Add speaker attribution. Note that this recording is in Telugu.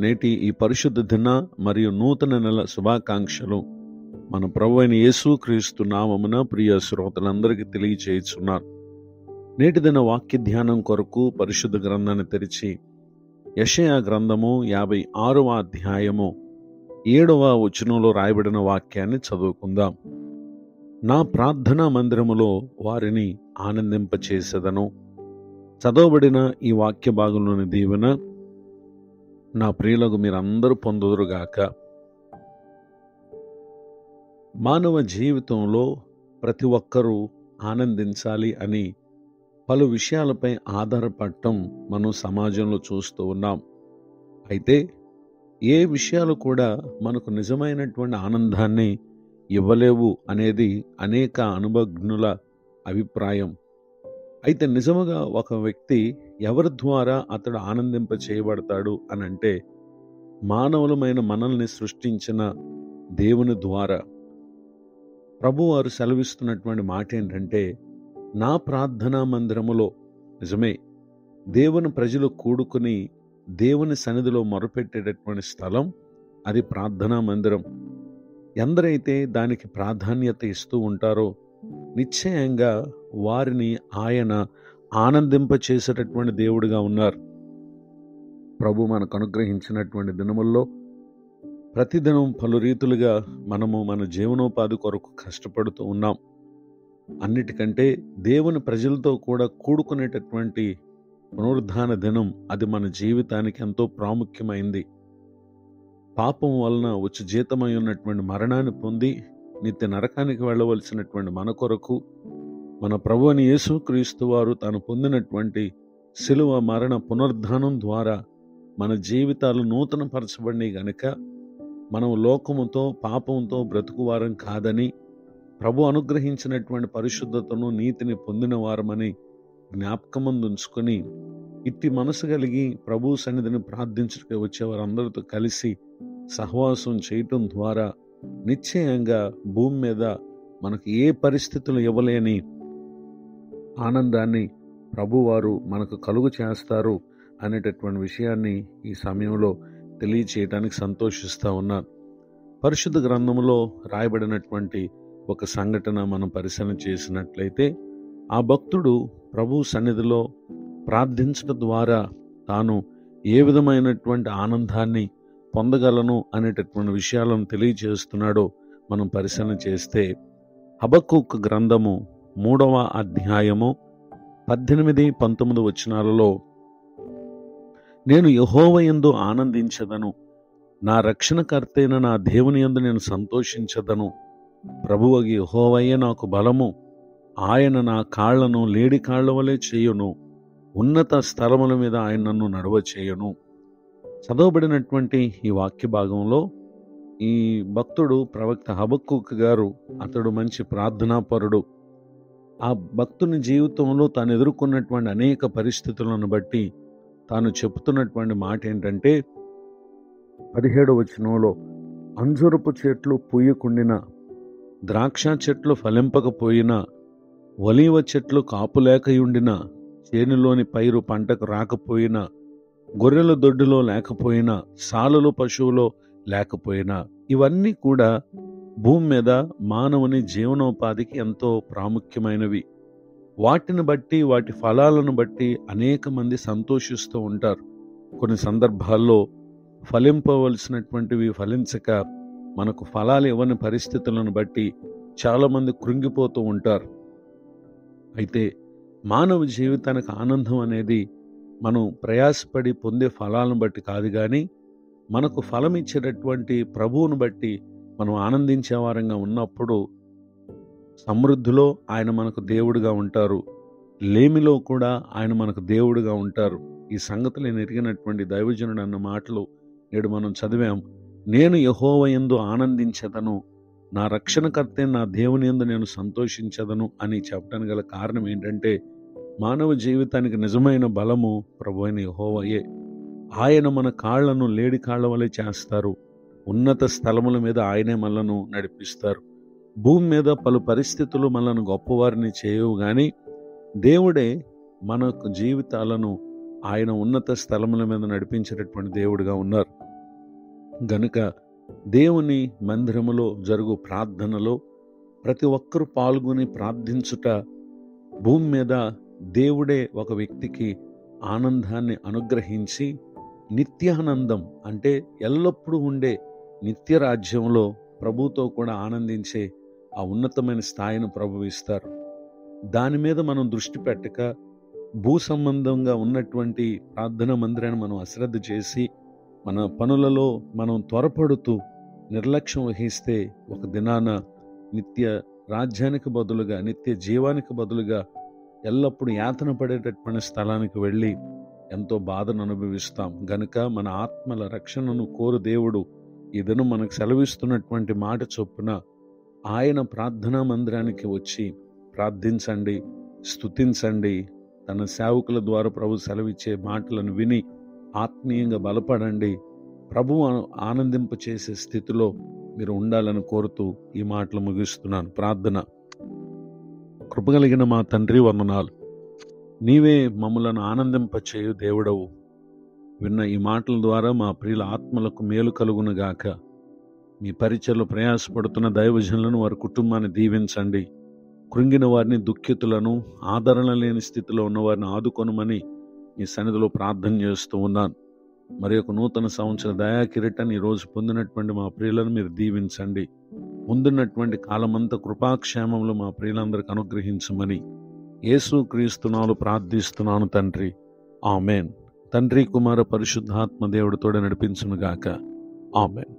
Speaker 1: నేటి ఈ పరిశుద్ధ దిన మరియు నూతన నెల శుభాకాంక్షలు మన ప్రభువైన యేసుక్రీస్తు నామమున ప్రియ శ్రోతలందరికీ తెలియజేయుచున్నాను. నేటి దిన వాక్య ధ్యానం కొరకు పరిశుద్ధ గ్రంథాన్ని తెరిచి యెషయా గ్రంథము 56వ అధ్యాయము 7వ వచనంలో రాయబడిన వాక్యాన్ని చదువుకుందాం. నా ప్రార్థనా మందిరములో వారిని ఆనందింపచేసెదను. చదవబడిన ఈ వాక్య భాగంలోని దీవెన నా ప్రియులకు మీరందరూ పొందుదురుగాక. మానవ జీవితంలో ప్రతి ఒక్కరూ ఆనందించాలి అని పలు విషయాలపై ఆధారపడటం మనం సమాజంలో చూస్తూ ఉన్నాం. అయితే ఏ విషయాలు కూడా మనకు నిజమైనటువంటి ఆనందాన్ని ఇవ్వలేవు అనేది అనేక అనుభవజ్ఞుల అభిప్రాయం. అయితే నిజముగా ఒక వ్యక్తి ఎవరి ద్వారా అతడు ఆనందింప చేయబడతాడు అని అంటే మానవులమైన మనల్ని సృష్టించిన దేవుని ద్వారా. ప్రభువారు సెలవిస్తున్నటువంటి మాట ఏంటంటే, నా ప్రార్థనా మందిరములో, నిజమే, దేవుని ప్రజలు కూడుకుని దేవుని సన్నిధిలో మొరపెట్టేటటువంటి స్థలం అది ప్రార్థనా మందిరం. ఎందరైతే దానికి ప్రాధాన్యత ఇస్తూ ఉంటారో నిశ్చయంగా వారిని ఆయన ఆనందింప చేసేటటువంటి దేవుడిగా ఉన్నారు. ప్రభు మనకు అనుగ్రహించినటువంటి దినముల్లో ప్రతిదినం పలు రీతులుగా మనము మన జీవనోపాధి కొరకు కష్టపడుతూ ఉన్నాం. అన్నిటికంటే దేవుని ప్రజలతో కూడా కూడుకునేటటువంటి పునరుద్ధాన దినం అది మన జీవితానికి ఎంతో ప్రాముఖ్యమైంది. పాపం వలన వచ్చి జీతమై ఉన్నటువంటి మరణాన్ని పొంది నిత్య నరకానికి వెళ్ళవలసినటువంటి మన కొరకు మన ప్రభువైన యేసుక్రీస్తు వారు తాను పొందినటువంటి శిలువ మరణ పునరుద్ధానం ద్వారా మన జీవితాలు నూతనపరచబడినాయి గనుక మనం లోకముతో పాపంతో బ్రతుకువారం కాదని, ప్రభు అనుగ్రహించినటువంటి పరిశుద్ధతను నీతిని పొందిన వారమని జ్ఞాపకమందు ఉంచుకొని ఇట్టి మనసు కలిగి ప్రభు సన్నిధిని ప్రార్థించడానికి వచ్చే వారందరితో కలిసి సహవాసం చేయటం ద్వారా నిశ్చయంగా భూమి మీద మనకు ఏ పరిస్థితులు ఇవ్వలేని ఆనందాన్ని ప్రభువారు మనకు కలుగు చేస్తారు అనేటటువంటి విషయాన్ని ఈ సమయంలో తెలియచేయడానికి సంతోషిస్తూ ఉన్నాను. పరిశుద్ధ గ్రంథంలో రాయబడినటువంటి ఒక సంఘటన మనం పరిశీలన చేసినట్లయితే, ఆ భక్తుడు ప్రభు సన్నిధిలో ప్రార్థించడం ద్వారా తాను ఏ విధమైనటువంటి ఆనందాన్ని పొందగలను అనేటటువంటి విషయాలను తెలియజేస్తున్నాడో మనం పరిశీలన చేస్తే, హబక్కూకు గ్రంథము 3వ అధ్యాయము 18-19 వచనాలలో, నేను యెహోవా యందు ఆనందించదను, నా రక్షణకర్తైన నా దేవుని యందు నేను సంతోషించదను. ప్రభువగు యెహోవాయే నాకు బలము, ఆయన నా కాళ్లను లేడి కాళ్ల వలె చేయును, ఉన్నత స్థలముల మీద ఆయన నన్ను నడవ చేయును. చదవబడినటువంటి ఈ వాక్య భాగంలో ఈ భక్తుడు ప్రవక్త హబక్కూకు గారు, అతడు మంచి ప్రార్థనాపరుడు. ఆ భక్తుని జీవితంలో తాను ఎదుర్కొన్నటువంటి అనేక పరిస్థితులను బట్టి తాను చెబుతున్నటువంటి మాట ఏంటంటే, 17వ వచనంలో, అంజురపు చెట్లు పూయకుండిన, ద్రాక్ష చెట్లు ఫలింపకపోయినా, ఒలీవ చెట్లు కాపులేకయుండిన, చేనులోని పైరు పంటకు రాకపోయినా, గొర్రెల దొడ్డిలో లేకపోయినా, సాలలు పశువులో లేకపోయినా, ఇవన్నీ కూడా భూమి మీద మానవుని జీవనోపాధికి ఎంతో ప్రాముఖ్యమైనవి. వాటిని బట్టి, వాటి ఫలాలను బట్టి అనేక మంది సంతోషిస్తూ ఉంటారు. కొన్ని సందర్భాల్లో ఫలింపవలసినటువంటివి ఫలించక మనకు ఫలాలు ఇవ్వని పరిస్థితులను బట్టి చాలామంది కృంగిపోతూ ఉంటారు. అయితే మానవ జీవితానికి ఆనందం అనేది మనం ప్రయాసపడి పొందే ఫలాలను బట్టి కాదు, కానీ మనకు ఫలం ఇచ్చేటటువంటి ప్రభువును బట్టి మనం ఆనందించే వారంగా ఉన్నప్పుడు సమృద్ధిలో ఆయన మనకు దేవుడిగా ఉంటారు, లేమిలో కూడా ఆయన మనకు దేవుడిగా ఉంటారు. ఈ సంగతులు ఎరిగినటువంటి దైవజనుడు అన్న మాటలు నేడు మనం చదివాం. నేను యెహోవా యందు ఆనందించదను, నా రక్షణకర్తే నా దేవుని యందు నేను సంతోషించదను అని చెప్పడానికి గల కారణం ఏంటంటే, మానవ జీవితానికి నిజమైన బలము ప్రభువైన యెహోవాయే. ఆయన మన కాళ్లను లేడి కాళ్ల వలె చేస్తారు, ఉన్నత స్థలముల మీద ఆయనే మనలను నడిపిస్తారు. భూమి మీద పలు పరిస్థితులు మనల్ని గొప్పవారిని చేయవు, కానీ దేవుడే మన జీవితాలను ఆయన ఉన్నత స్థలముల మీద నడిపించేటటువంటి దేవుడిగా ఉన్నారు. గనుక దేవుని మందిరములో జరుగు ప్రార్థనలో ప్రతి ఒక్కరూ పాల్గొని ప్రార్థించుట భూమి మీద దేవుడే ఒక వ్యక్తికి ఆనందాన్ని అనుగ్రహించి నిత్యానందం అంటే ఎల్లప్పుడూ ఉండే నిత్య రాజ్యంలో ప్రభుతో కూడా ఆనందించే ఆ ఉన్నతమైన స్థాయిని ప్రభు ఇస్తారు. దాని మీద మనం దృష్టి పెట్టక భూ సంబంధంగా ఉన్నటువంటి ప్రార్థనా మందిరాన్ని మనం అశ్రద్ధ చేసి మన పనులలో మనం త్వరపడుతూ నిర్లక్ష్యం వహిస్తే ఒక దినాన నిత్య రాజ్యానికి బదులుగా, నిత్య జీవానికి బదులుగా ఎల్లప్పుడూ యాతన పడేటటువంటి స్థలానికి వెళ్ళి ఎంతో బాధను అనుభవిస్తాం. గనుక మన ఆత్మల రక్షణను కోరు దేవుడు ఈ దినం మనకు సెలవిస్తున్నటువంటి మాట చొప్పున ఆయన ప్రార్థనా మందిరానికి వచ్చి ప్రార్థించండి, స్తుతించండి. తన సేవకుల ద్వారా ప్రభు సెలవిచ్చే మాటలను విని ఆత్మీయంగా బలపడండి. ప్రభువు ఆనందింప చేసే స్థితిలో మీరు ఉండాలని కోరుతూ ఈ మాటలు ముగిస్తున్నాను. ప్రార్థన. కృపగలిగిన మా తండ్రి, వందనాలు. నీవే మమ్ములను ఆనందింపచేయు దేవుడవు. విన్న ఈ మాటల ద్వారా మా ప్రియుల ఆత్మలకు మేలు కలుగునుగాక. మీ పరిచయలో ప్రయాసపడుతున్న దైవజనులను, వారి కుటుంబాన్ని దీవించండి. కృంగిన వారిని, దుఃఖితులను, ఆదరణ లేని స్థితిలో ఉన్న వారిని ఆదుకొనమని మీ సన్నిధిలో ప్రార్థన చేస్తూ ఉన్నాను. మరి ఒక నూతన సంవత్సర దయాకిరీటాన్ని ఈరోజు పొందినటువంటి మా ప్రియులను మీరు దీవించండి. ముందున్నటువంటి కాలమంతా కృపాక్షేమంలో మా ప్రియులందరికీ అనుగ్రహించమని యేసు క్రీస్తునాలు ప్రార్థిస్తున్నాను తండ్రి. ఆమెన్. తండ్రి, కుమార, పరిశుద్ధాత్మ దేవుడితోడే నడిపించునుగాక. ఆమెన్.